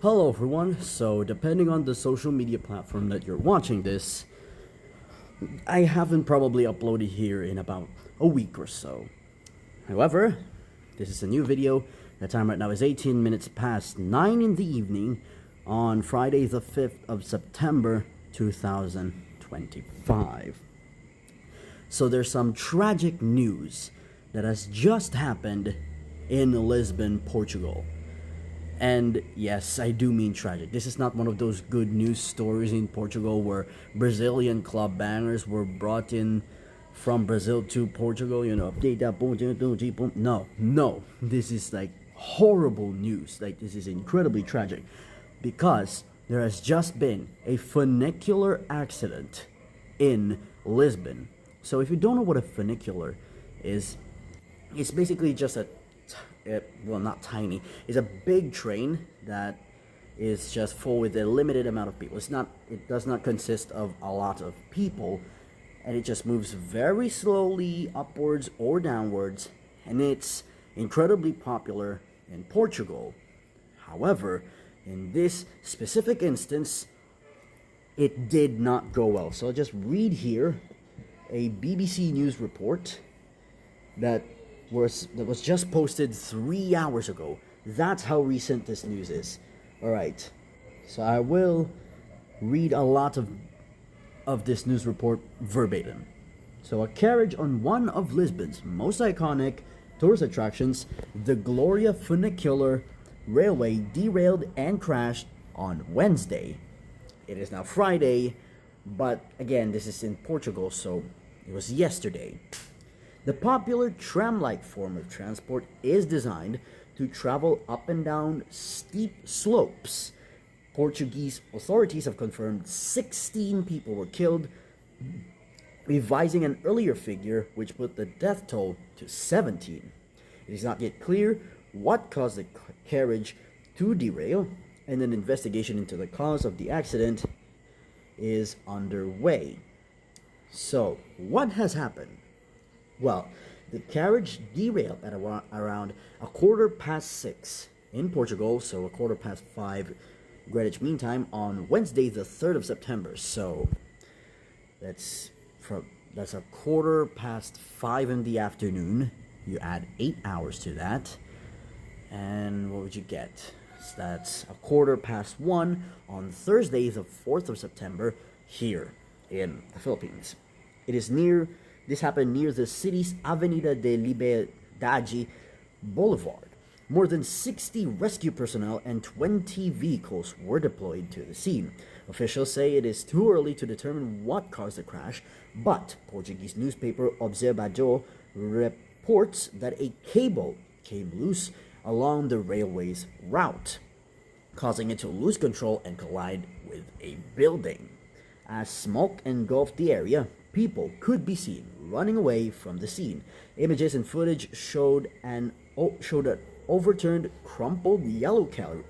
Hello everyone, so depending on the social media platform that you're watching this, I haven't probably uploaded here in about a week or so. However, this is a new video. The time right now is 18 minutes past 9 in the evening on Friday the 5th of September 2025. So there's some tragic news that has just happened in Lisbon, Portugal. And yes, I do mean tragic. This is not one of those good news stories in Portugal where Brazilian club bangers were brought in from Brazil to Portugal, No. This is like horrible news. Like, this is incredibly tragic because there has just been a funicular accident in Lisbon. So if you don't know what a funicular is, it's basically just not tiny. It's a big train that is just full with a limited amount of people. It does not consist of a lot of people, and it just moves very slowly upwards or downwards, and it's incredibly popular in Portugal. However, in this specific instance, it did not go well. So I'll just read here a BBC News report that was just posted 3 hours ago. That's how recent this news is. Alright, so I will read a lot of this news report verbatim. So a carriage on one of Lisbon's most iconic tourist attractions, the Gloria Funicular Railway, derailed and crashed on Wednesday. It is now Friday, but again, this is in Portugal, so it was yesterday. The popular tram-like form of transport is designed to travel up and down steep slopes. Portuguese authorities have confirmed 16 people were killed, revising an earlier figure which put the death toll to 17. It is not yet clear what caused the carriage to derail, and an investigation into the cause of the accident is underway. So, what has happened? Well, the carriage derailed at around 6:15 in Portugal, so 5:15 Greenwich Mean Time on Wednesday, the 3rd of September. So that's 5:15 in the afternoon. You add 8 hours to that, and what would you get? So that's 1:15 on Thursday, the 4th of September, here in the Philippines. This happened near the city's Avenida de Liberdade Boulevard. More than 60 rescue personnel and 20 vehicles were deployed to the scene. Officials say it is too early to determine what caused the crash, but Portuguese newspaper Observador reports that a cable came loose along the railway's route, causing it to lose control and collide with a building. As smoke engulfed the area, people could be seen running away from the scene. Images and footage showed an overturned, crumpled yellow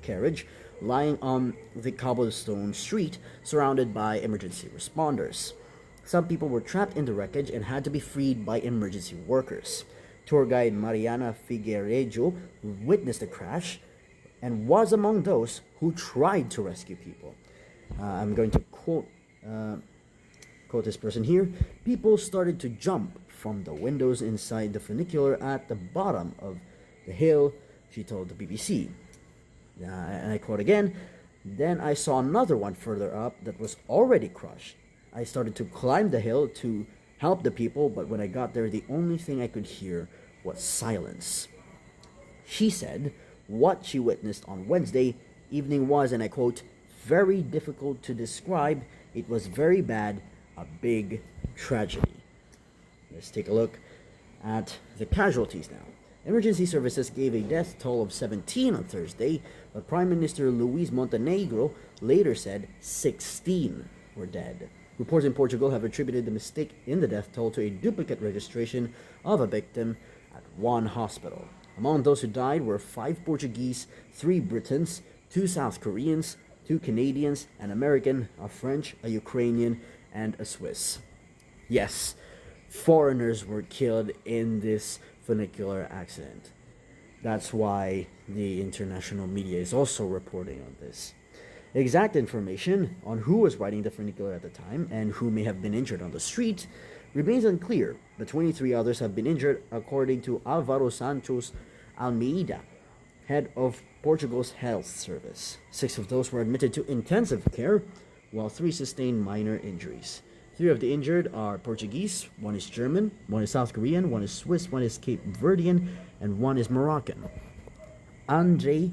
carriage lying on the cobblestone street, surrounded by emergency responders. Some people were trapped in the wreckage and had to be freed by emergency workers. Tour guide Mariana Figueiredo witnessed the crash and was among those who tried to rescue people. I'm going to quote this person here. People started to jump from the windows inside the funicular at the bottom of the hill, she told the BBC. And I quote again, "Then I saw another one further up that was already crushed. I started to climb the hill to help the people, but when I got there, the only thing I could hear was silence." She said what she witnessed on Wednesday evening was, and I quote, "very difficult to describe. It was very bad, a big tragedy." Let's take a look at the casualties now. Emergency services gave a death toll of 17 on Thursday, but Prime Minister Luis Montenegro later said 16 were dead. Reports in Portugal have attributed the mistake in the death toll to a duplicate registration of a victim at one hospital. Among those who died were 5 Portuguese, 3 Britons, 2 South Koreans, 2 Canadians, an American, a French, a Ukrainian, and a Swiss. Yes, foreigners were killed in this funicular accident. That's why the international media is also reporting on this. Exact information on who was riding the funicular at the time and who may have been injured on the street remains unclear, but 23 others have been injured, according to Alvaro Santos Almeida, head of Portugal's health service. 6 of those were admitted to intensive care, while 3 sustained minor injuries. 3 of the injured are Portuguese, 1 is German, 1 is South Korean, 1 is Swiss, 1 is Cape Verdean, and 1 is Moroccan. Andre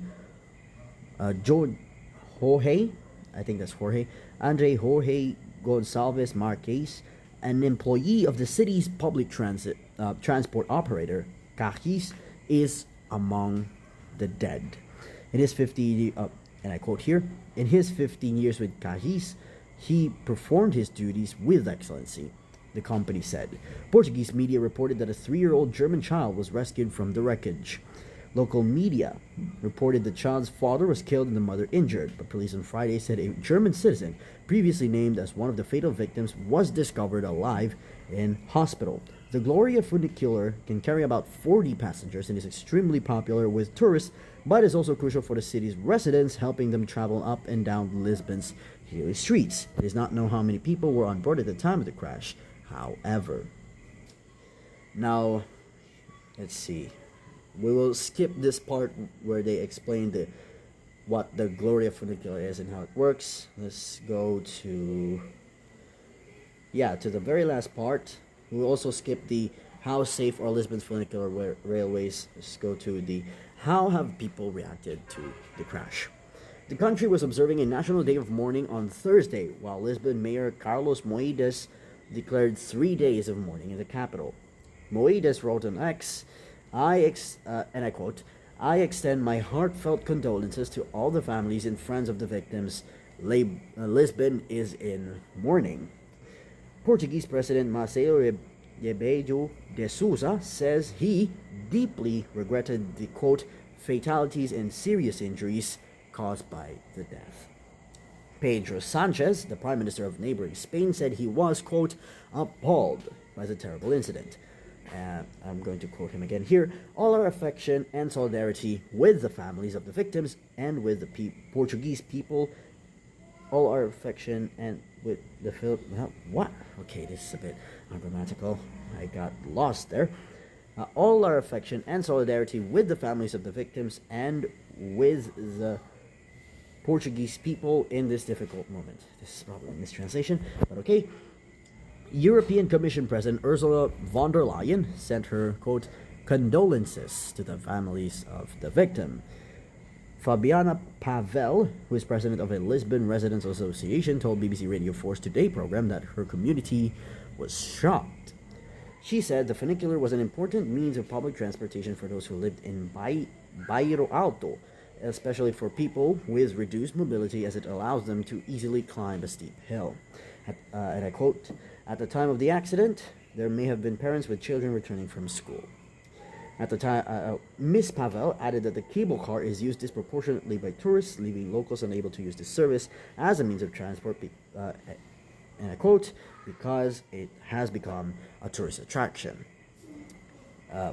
Jorge, I think that's Jorge, Andre Jorge Gonçalves Marques, an employee of the city's public transport operator, Cajis, is among the dead. In his 50, and I quote here, in his 15 years with Cajis, he performed his duties with excellency, the company said. Portuguese media reported that a 3-year-old German child was rescued from the wreckage. Local media reported the child's father was killed and the mother injured, but police on Friday said a German citizen, previously named as one of the fatal victims, was discovered alive in hospital. The Gloria funicular can carry about 40 passengers and is extremely popular with tourists, but is also crucial for the city's residents, helping them travel up and down Lisbon's hilly streets. It is not known how many people were on board at the time of the crash, however. Now, let's see. We will skip this part where they explain what the Gloria funicular is and how it works. Let's go to the very last part. We'll also skip the how safe are Lisbon's funicular railways. Let's go to the how have people reacted to the crash. The country was observing a national day of mourning on Thursday, while Lisbon Mayor Carlos Moedas declared 3 days of mourning in the capital. Moedas wrote on X, and I quote, I extend my heartfelt condolences to all the families and friends of the victims. Lisbon is in mourning. Portuguese President Marcelo Rebelo de Sousa says he deeply regretted the, quote, fatalities and serious injuries caused by the death. Pedro Sanchez, the Prime Minister of neighboring Spain, said he was, quote, appalled by the terrible incident. I'm going to quote him again here. All our affection and solidarity with the families of the victims and with the Portuguese people. All our affection and with the what? Okay, this is a bit ungrammatical. I got lost there. All our affection and solidarity with the families of the victims and with the Portuguese people in this difficult moment. This is probably a mistranslation, but okay. European Commission President Ursula von der Leyen sent her, quote, condolences to the families of the victim. Fabiana Pavel, who is president of a Lisbon Residents Association, told BBC Radio 4's Today program that her community was shocked. She said the funicular was an important means of public transportation for those who lived in Bairro Alto, especially for people with reduced mobility, as it allows them to easily climb a steep hill. And I quote, at the time of the accident, there may have been parents with children returning from school. At the time, Ms. Pavel added that the cable car is used disproportionately by tourists, leaving locals unable to use this service as a means of transport, and I quote, because it has become a tourist attraction.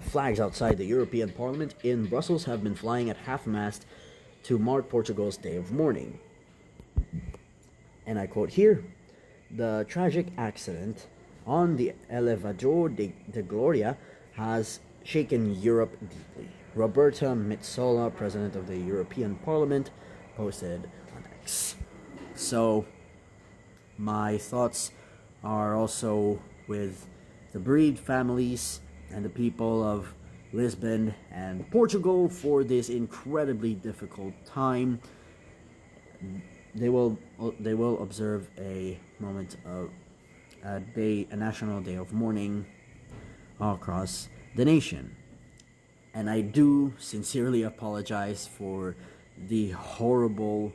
Flags outside the European Parliament in Brussels have been flying at half-mast to mark Portugal's Day of Mourning. And I quote here, the tragic accident on the Elevador de Gloria has shaken Europe deeply. Roberta Metsola, president of the European Parliament, posted on X. So, my thoughts are also with the bereaved families and the people of Lisbon and Portugal for this incredibly difficult time. They will observe a moment of a national day of mourning all across the nation. And I do sincerely apologize for the horrible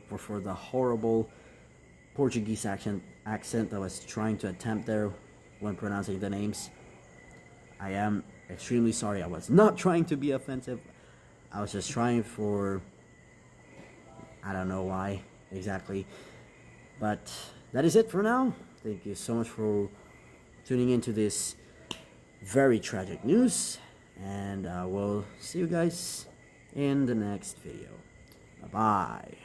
Portuguese accent that I was trying to attempt there when pronouncing the names. I am extremely sorry. I was not trying to be offensive. I was just trying for, I don't know why exactly. But that is it for now. Thank you so much for tuning into this very tragic news. And we'll see you guys in the next video. Bye-bye.